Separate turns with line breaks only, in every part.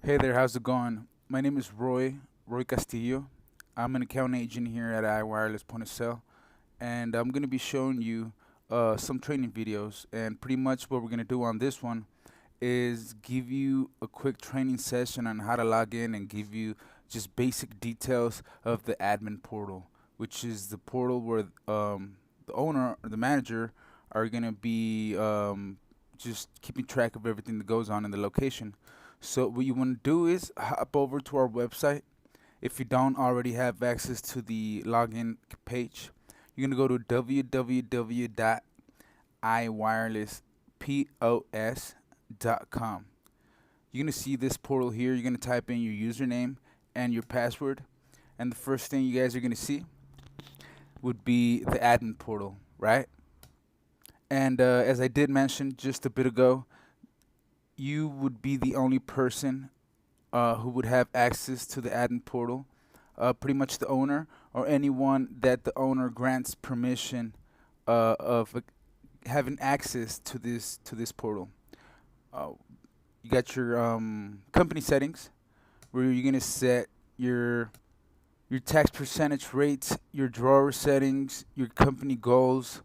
Hey there, how's it going? My name is Roy Castillo. I'm an account agent here at iWireless Point of Sale, and I'm going to be showing you some training videos. And pretty much what we're going to do on this one is give you a quick training session on how to log in and give you just basic details of the admin portal, which is the portal where the owner or the manager are going to be just keeping track of everything that goes on in the location. So what you want to do is hop over to our website. If you don't already have access to the login page, you're going to go to www.iwirelesspos.com. You're going to see this portal here. You're going to type in your username and your password. And the first thing you guys are going to see would be the admin portal, right? And as I did mention just a bit ago, you would be the only person who would have access to the admin portal, pretty much the owner or anyone that the owner grants permission of having access to this portal. Uh, you got your company settings where you're gonna set your your tax percentage rates, your drawer settings, your company goals,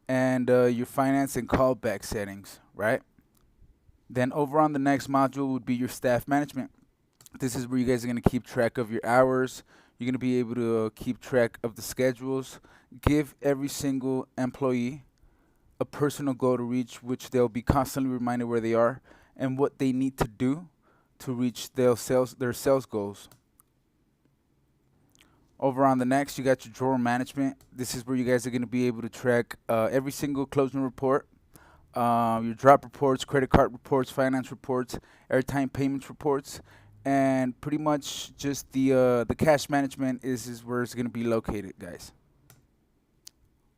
and your finance and callback settings, right? Then over on the next module would be your staff management. This is where you guys are going to keep track of your hours. You're going to be able to keep track of the schedules. Give every single employee a personal goal to reach, which they'll be constantly reminded where they are and what they need to do to reach their sales goals. Over on the next, you got your drawer management. This is where you guys are going to be able to track every single closing report, your drop reports, credit card reports, finance reports, airtime payments reports, and pretty much just the cash management is where it's going to be located, guys.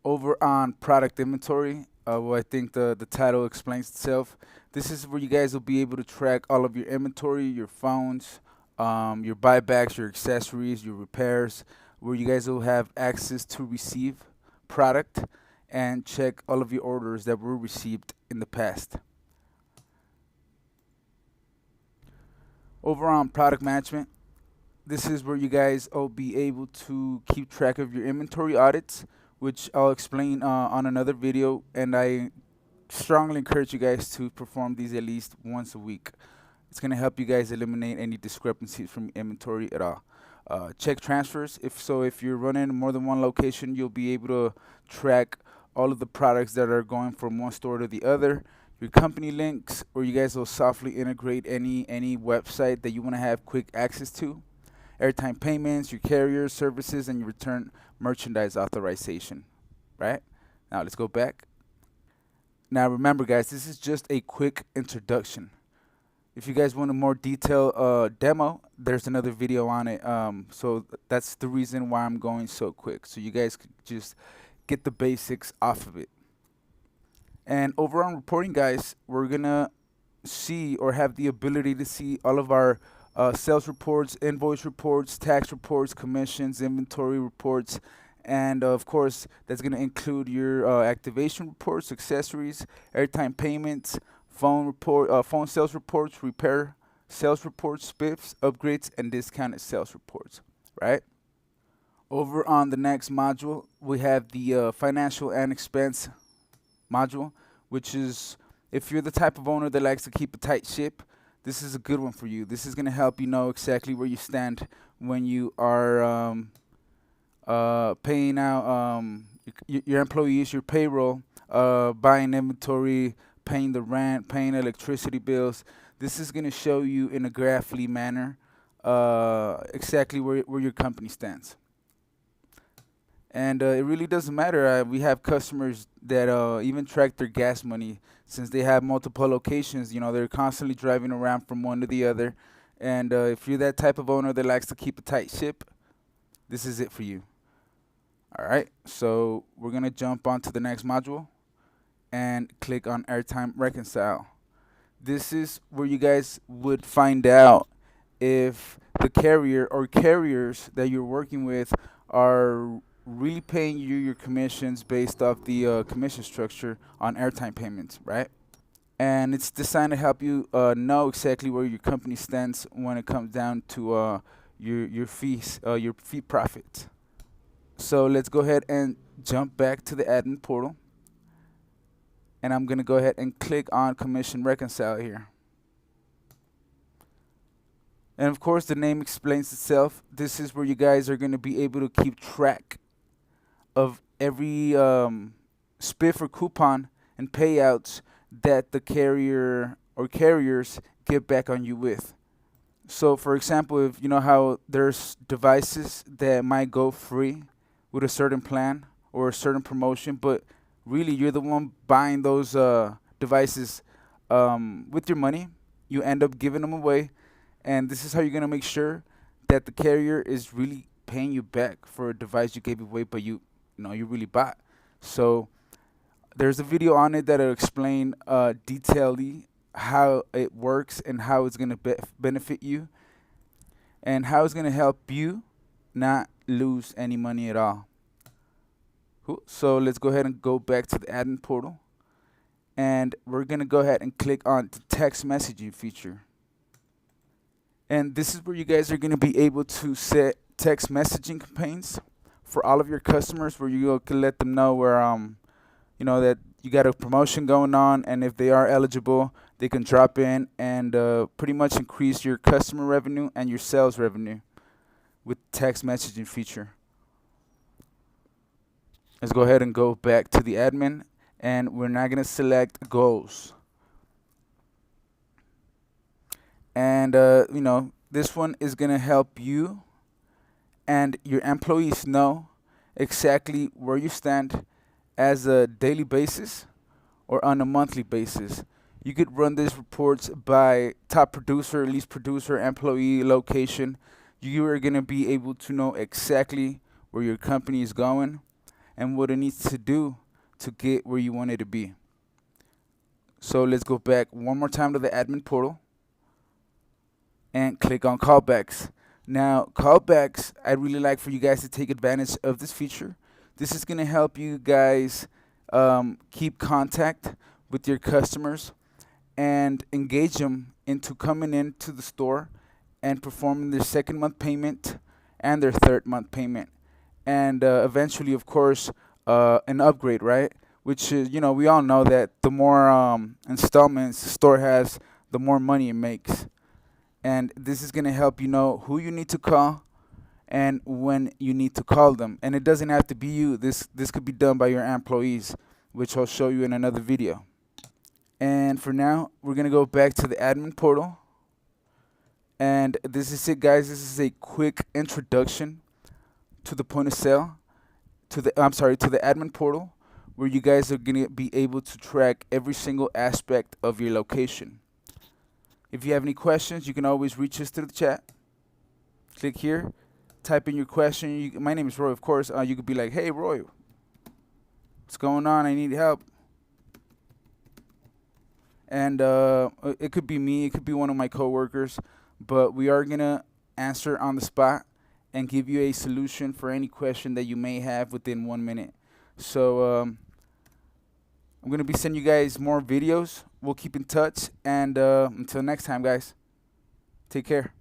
Over on product inventory, well, I think the title explains itself. This is where you guys will be able to track all of your inventory, your phones, your buybacks, your accessories, your repairs, where you guys will have access to receive product and check all of your orders that were received in the past. Over on product management, this is where you guys will be able to keep track of your inventory audits, which I'll explain on another video, and I strongly encourage you guys to perform these at least once a week. It's going to help you guys eliminate any discrepancies from inventory at all. Check transfers. If you're running more than one location, you'll be able to track all of the products that are going from one store to the other. Your company links, or you guys will softly integrate any website that you want to have quick access to. Airtime payments, your carrier services, and your return merchandise authorization. Right? Now let's go back. Now remember, guys, this is just a quick introduction. If you guys want a more detailed demo, there's another video on it. So that's the reason why I'm going so quick, so you guys could just get the basics off of it. And over on reporting, guys, we're gonna see or have the ability to see all of our sales reports, invoice reports, tax reports, commissions, inventory reports, and of course that's going to include your activation reports, accessories, airtime payments, phone sales reports, repair sales reports, spiffs, upgrades, and discounted sales reports. Right. Over on the next module, we have the financial and expense module, which is if you're the type of owner that likes to keep a tight ship, this is a good one for you. This is going to help you know exactly where you stand when you are paying out your employees, your payroll, buying inventory, paying the rent, paying electricity bills. This is going to show you in a graphically manner exactly where your company stands. And it really doesn't matter. We have customers that even track their gas money since they have multiple locations. You know, they're constantly driving around from one to the other. And if you're that type of owner that likes to keep a tight ship, this is it for you. All right, so we're going to jump on to the next module and click on Airtime Reconcile. This is where you guys would find out if the carrier or carriers that you're working with are really paying you your commissions based off the commission structure on airtime payments, right? and it's designed to help you know exactly where your company stands when it comes down to your fees, your fee profit. So let's go ahead and jump back to the admin portal, and I'm gonna go ahead and click on Commission Reconcile here. And of course, the name explains itself. This is where you guys are gonna be able to keep track of every spiff or coupon and payouts that the carrier or carriers get back on you with. So, for example, if you know how there's devices that might go free with a certain plan or a certain promotion, but really you're the one buying those devices with your money, you end up giving them away, and this is how you're gonna make sure that the carrier is really paying you back for a device you gave away, but you really bought. So there's a video on it that'll explain detailedly how it works and how it's gonna benefit you and how it's gonna help you not lose any money at all. Cool. So let's go ahead and go back to the admin portal, and we're gonna go ahead and click on the text messaging feature. And this is where you guys are gonna be able to set text messaging campaigns for all of your customers, where you can let them know where that you got a promotion going on, and if they are eligible, they can drop in and pretty much increase your customer revenue and your sales revenue with text messaging feature. Let's go ahead and go back to the admin, and we're now gonna select goals. And this one is gonna help you and your employees know exactly where you stand as a daily basis or on a monthly basis. You could run these reports by top producer, least producer, employee, location. You are going to be able to know exactly where your company is going and what it needs to do to get where you want it to be. So let's go back one more time to the admin portal and click on callbacks. Now, callbacks, I'd really like for you guys to take advantage of this feature. This is going to help you guys keep contact with your customers and engage them into coming into the store and performing their second month payment and their third month payment. And eventually, of course, an upgrade, right? Which is, we all know that the more installments the store has, the more money it makes. And this is going to help you know who you need to call and when you need to call them. And it doesn't have to be you. This could be done by your employees, which I'll show you in another video. And for now, we're going to go back to the admin portal. And this is it, guys. This is a quick introduction to the point of sale, to the admin portal, where you guys are going to be able to track every single aspect of your location. If you have any questions, you can always reach us through the chat. Click here, type in your question. My name is Roy, of course. You could be like, hey, Roy, what's going on? I need help. And it could be me. It could be one of my coworkers. But we are going to answer on the spot and give you a solution for any question that you may have within 1 minute. So I'm going to be sending you guys more videos. We'll keep in touch. And until next time, guys, take care.